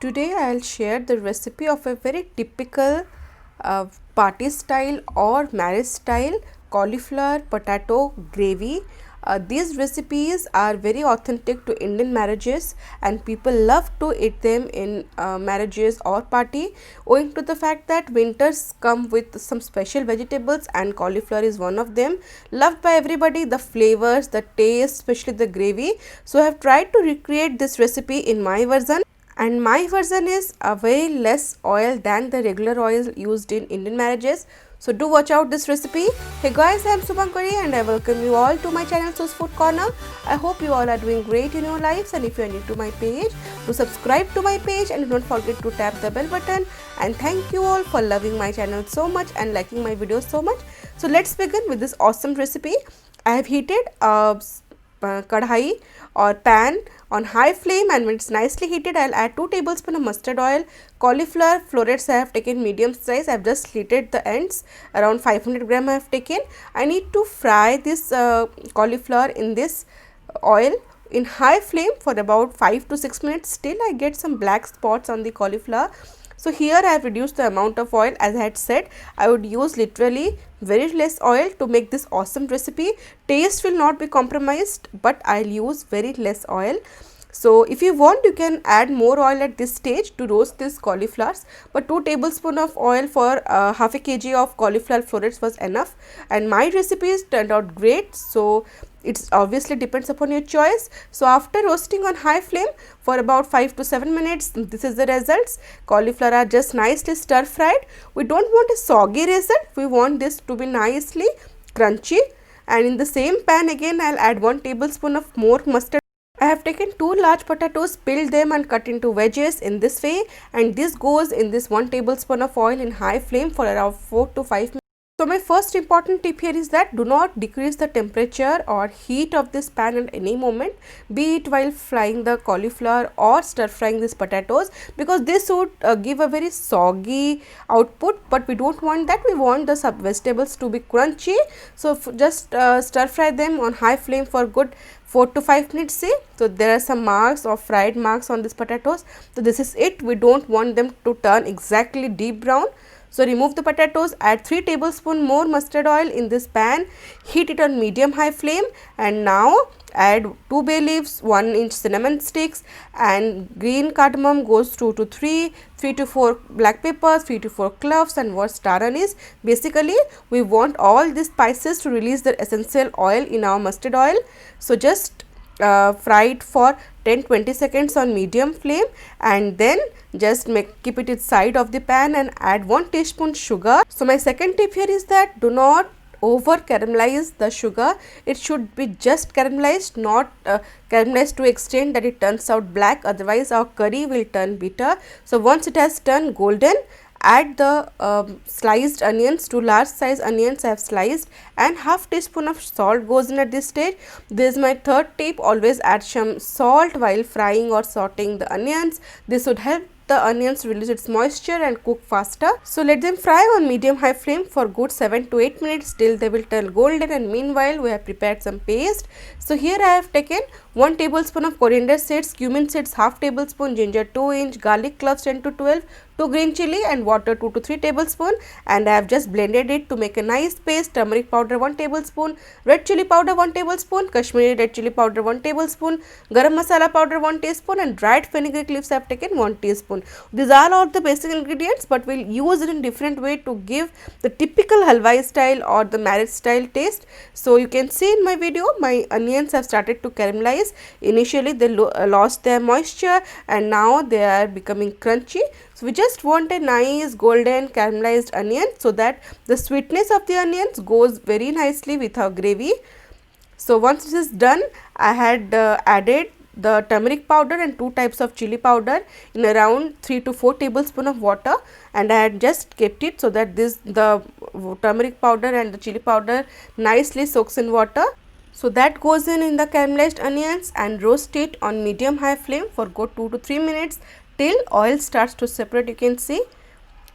today I'll share the recipe of a very typical party style or marriage style cauliflower potato gravy. These recipes are very authentic to Indian marriages and people love to eat them in marriages or party, owing to the fact that winters come with some special vegetables and cauliflower is one of them. Loved by everybody, the flavors, the taste, especially the gravy. So I have tried to recreate this recipe in my version, and my version is a very less oil than the regular oil used in Indian marriages. So do watch out this recipe. Hey guys, I am Subhankari and I welcome you all to my channel Sus Food Corner. I hope you all are doing great in your lives, and if you are new to my page, do subscribe to my page and don't forget to tap the bell button. And thank you all for loving my channel so much and liking my videos so much. So let's begin with this awesome recipe. I have heated a kadhai or pan on high flame, and when it's nicely heated, I'll add 2 tablespoons of mustard oil. Cauliflower florets I have taken medium size. I have just slitted the ends, around 500 gram I have taken. I need to fry this cauliflower in this oil in high flame for about 5 to 6 minutes till I get some black spots on the cauliflower. So here I have reduced the amount of oil. As I had said, I would use literally very less oil to make this awesome recipe. Taste will not be compromised, but I'll use very less oil. So if you want, you can add more oil at this stage to roast these cauliflowers, but 2 tablespoons of oil for half a kg of cauliflower florets was enough, and my recipes turned out great. So it obviously depends upon your choice. So after roasting on high flame for about 5 to 7 minutes, this is the results. Cauliflower are just nicely stir fried. We don't want a soggy result, we want this to be nicely crunchy. And in the same pan again, I'll add 1 tablespoon of more mustard. I have taken 2 large potatoes, peeled them and cut into wedges in this way, and this goes in this 1 tablespoon of oil in high flame for around 4 to 5 minutes. So my first important tip here is that do not decrease the temperature or heat of this pan at any moment, be it while frying the cauliflower or stir frying these potatoes, because this would give a very soggy output, but we don't want that. We want the vegetables to be crunchy. So just stir fry them on high flame for good 4 to 5 minutes. See, so there are some marks or fried marks on these potatoes. So this is it. We don't want them to turn exactly deep brown. So remove the potatoes, add 3 tablespoons more mustard oil in this pan, heat it on medium high flame, and now add 2 bay leaves, 1 inch cinnamon sticks, and green cardamom goes 2 to 3, 3 to 4 black peppers, 3 to 4 cloves, and 1 star anise. Basically we want all these spices to release their essential oil in our mustard oil. So just fry it for 10-20 seconds on medium flame, and then just keep it inside of the pan and add 1 teaspoon sugar. So my second tip here is that do not over caramelize the sugar. It should be just caramelized, not caramelized to extent that it turns out black, otherwise our curry will turn bitter. So once it has turned golden, add the sliced onions. 2 large size onions I have sliced, and half teaspoon of salt goes in at this stage. This is my third tip. Always add some salt while frying or sauteing the onions. This would help the onions release its moisture and cook faster. So let them fry on medium high flame for good 7 to 8 minutes till they will turn golden, and meanwhile we have prepared some paste. So here I have taken 1 tablespoon of coriander seeds, cumin seeds half tablespoon, ginger 2 inch, garlic cloves 10 to 12, 2 green chili, and water 2 to 3 tablespoon, and I have just blended it to make a nice paste. Turmeric powder 1 tablespoon, red chili powder 1 tablespoon, Kashmiri red chili powder 1 tablespoon, garam masala powder 1 teaspoon, and dried fenugreek leaves I have taken 1 teaspoon. These are all the basic ingredients, but we'll use it in different way to give the typical halwai style or the marriage style taste. So you can see in my video, my onions have started to caramelize. Initially they lost their moisture and now they are becoming crunchy. So we just want a nice golden caramelized onion so that the sweetness of the onions goes very nicely with our gravy. So once this is done, I had added the turmeric powder and 2 types of chili powder in around 3 to 4 tablespoons of water, and I had just kept it so that the turmeric powder and the chili powder nicely soaks in water. So that goes in the caramelized onions, and roast it on medium high flame for good 2 to 3 minutes till oil starts to separate. You can see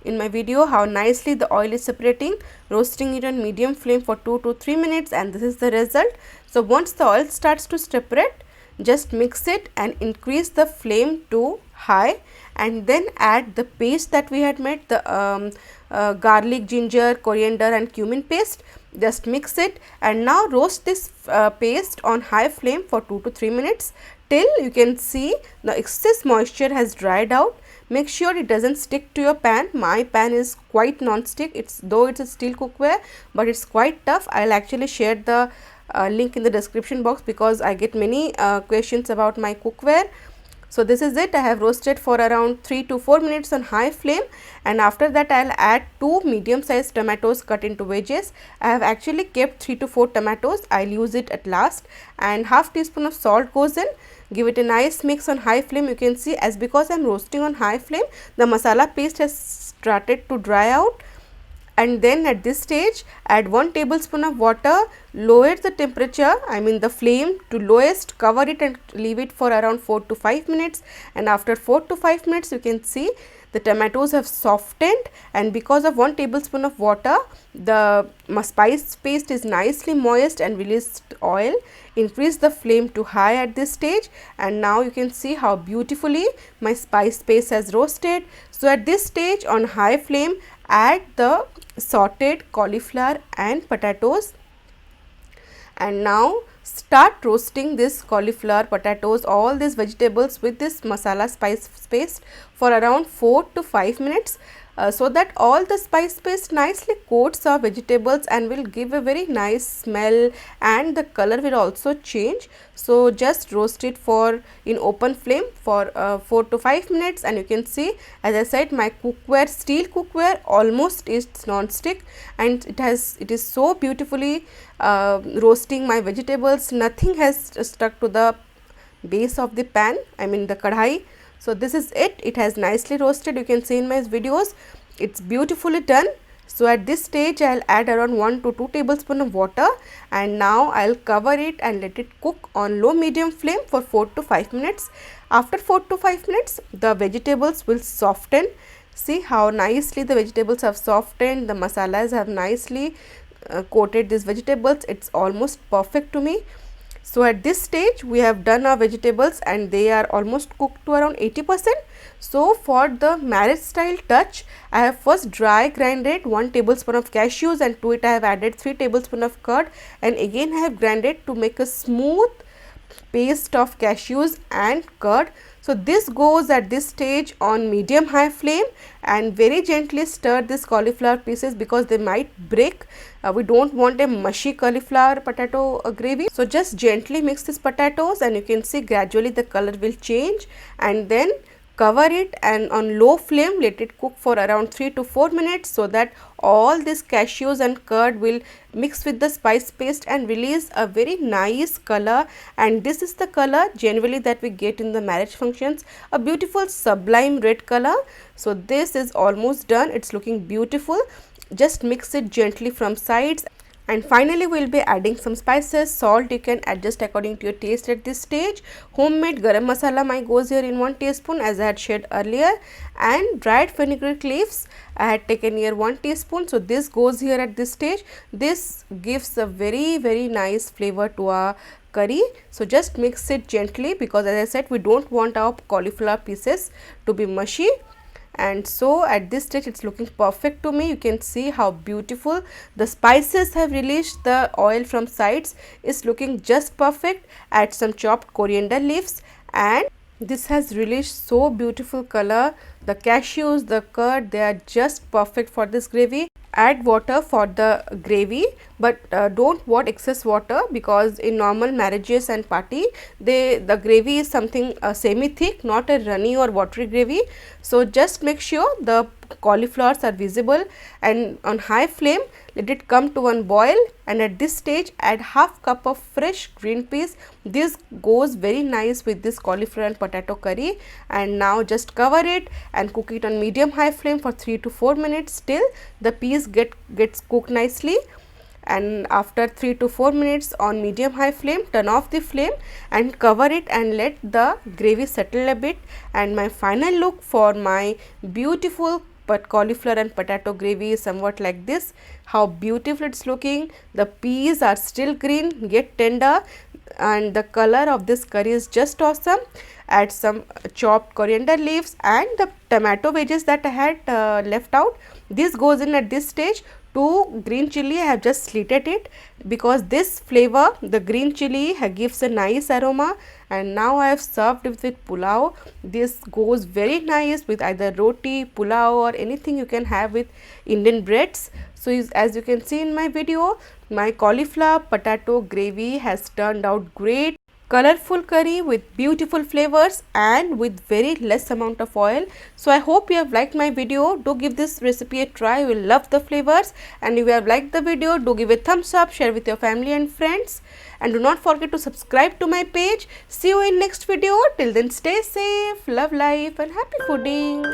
in my video how nicely the oil is separating. Roasting it on medium flame for 2 to 3 minutes, and this is the result. So once the oil starts to separate, Just mix it and increase the flame to high, and then add the paste that we had made, the garlic, ginger, coriander and cumin paste. Just mix it and now roast this paste on high flame for 2 to 3 minutes till you can see the excess moisture has dried out. Make sure it doesn't stick to your pan. My pan is quite non-stick. Though it's a steel cookware, but it's quite tough. I'll actually share the link in the description box because I get many questions about my cookware. So this is it. I have roasted for around 3 to 4 minutes on high flame, and after that I'll add 2 medium sized tomatoes cut into wedges. I have actually kept 3 to 4 tomatoes. I'll use it at last, and half teaspoon of salt goes in. Give it a nice mix on high flame. You can see, as because I'm roasting on high flame, the masala paste has started to dry out. And then at this stage add 1 tablespoon of water, lower the temperature, I mean the flame to lowest, cover it and leave it for around 4 to 5 minutes, and after 4 to 5 minutes you can see the tomatoes have softened, and because of 1 tablespoon of water the spice paste is nicely moist and released oil. Increase the flame to high at this stage, and now you can see how beautifully my spice paste has roasted. So at this stage on high flame add the sauteed cauliflower and potatoes, and now start roasting this cauliflower, potatoes, all these vegetables with this masala spice paste for around 4 to 5 minutes, so that all the spice paste nicely coats our vegetables and will give a very nice smell, and the color will also change. So just roast it for in open flame for 4 to 5 minutes, and you can see, as I said, my cookware, steel cookware, almost is non-stick, and it is so beautifully roasting my vegetables. Nothing has stuck to the base of the pan, I mean the kadhai. So this is it. It has nicely roasted. You can see in my videos, it's beautifully done. So at this stage I'll add around 1 to 2 tablespoon of water, and now I'll cover it and let it cook on low medium flame for 4 to 5 minutes. After 4 to 5 minutes the vegetables will soften. See how nicely the vegetables have softened, the masalas have nicely coated these vegetables. It's almost perfect to me. So at this stage we have done our vegetables and they are almost cooked to around 80%. So for the marriage style touch, I have first dry grinded 1 tablespoon of cashews, and to it I have added 3 tablespoon of curd, and again I have grinded to make a smooth paste of cashews and curd. So this goes at this stage on medium high flame, and very gently stir this cauliflower pieces because they might break. We don't want a mushy cauliflower potato gravy. So just gently mix these potatoes, and you can see gradually the color will change, and then cover it and on low flame let it cook for around 3 to 4 minutes, so that all these cashews and curd will mix with the spice paste and release a very nice color. And this is the color generally that we get in the marriage functions, a beautiful sublime red color. So this is almost done. It's looking beautiful. Just mix it gently from sides. And finally we will be adding some spices. Salt you can adjust according to your taste at this stage. Homemade garam masala goes here in 1 teaspoon as I had shared earlier, and dried fenugreek leaves I had taken here 1 teaspoon. So this goes here at this stage. This gives a very nice flavor to our curry. So just mix it gently because, as I said, we don't want our cauliflower pieces to be mushy. And so at this stage it's looking perfect to me. You can see how beautiful the spices have released the oil from sides. It's looking just perfect. Add some chopped coriander leaves, and this has released so beautiful color. The cashews, the curd, they are just perfect for this gravy. Add water for the gravy, but don't want excess water, because in normal marriages and party the gravy is something semi thick, not a runny or watery gravy. So just make sure the cauliflowers are visible, and on high flame let it come to one boil, and at this stage add half cup of fresh green peas. This goes very nice with this cauliflower and potato curry. And now just cover it and cook it on medium high flame for 3 to 4 minutes till the peas gets cooked nicely. And after 3 to 4 minutes on medium high flame, turn off the flame and cover it and let the gravy settle a bit. And my final look for my beautiful cauliflower and potato gravy is somewhat like this. How beautiful it's looking. The peas are still green yet tender. and the color of this curry is just awesome. Add some chopped coriander leaves and the tomato wedges that I had left out. This goes in at this stage. 2 green chili, I have just slitted it because this flavor, the green chili gives a nice aroma, and now I have served it with pulao. This goes very nice with either roti, pulao or anything you can have with Indian breads. So as you can see in my video, my cauliflower potato gravy has turned out great. Colorful curry with beautiful flavors and with very less amount of oil. So I hope you have liked my video. Do give this recipe a try. You will love the flavors, and if you have liked the video, do give a thumbs up, share with your family and friends, and do not forget to subscribe to my page. See you in next video. Till then, stay safe, love life and happy fooding.